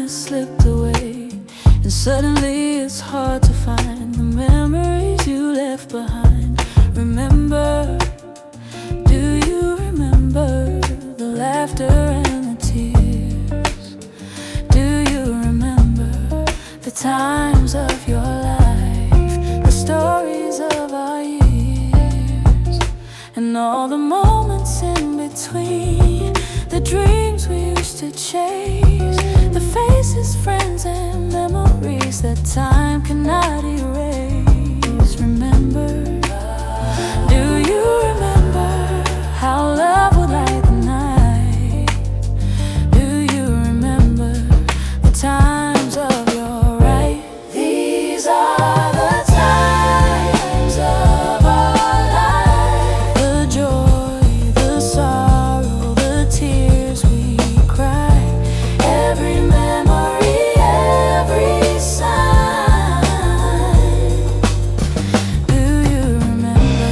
has slipped away, and suddenly it's hard to find the memories you left behind. Remember, do you remember the laughter and the tears? Do you remember the times of your life, the stories of our years, and all the moments in between, the dreams we used to chase, the faces, friends, and memories that time cannot erase? Remember, do you remember how love would light the night? Do you remember the times of your right? These are the times of our life, the joy, the sorrow, the tears we cry, every memory, every sign. Do you remember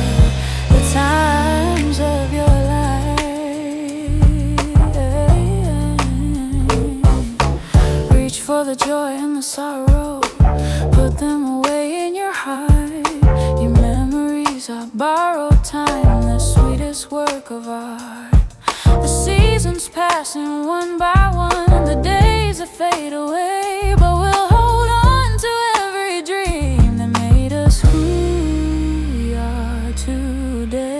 the times of your life? Reach for the joy and the sorrow, put them away in your heart. Your memories are borrowed time, the sweetest work of art. The seasons passing one by one, the days that fade away, but we'll hold on to every dream that made us who we are today.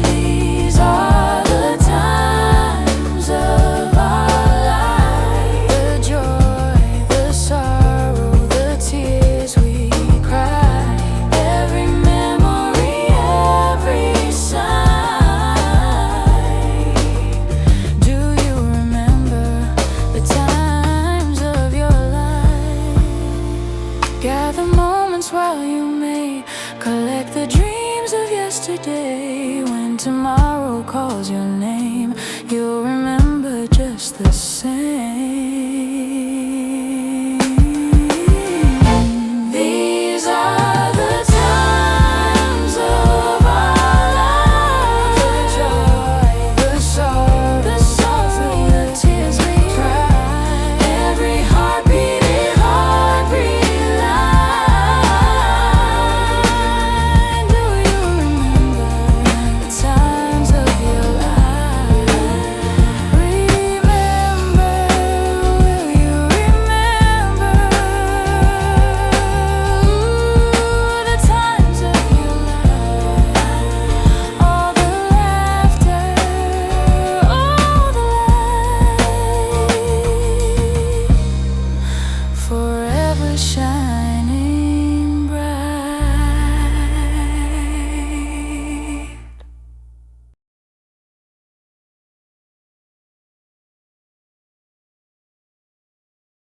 These are the times of our life, the joy, the sorrow, the tears we cry, every memory, every sign. Do you remember the times of your life? Gather moments while you may, collect the dreams of yesterday. When tomorrow calls your name, you'll remember just the same.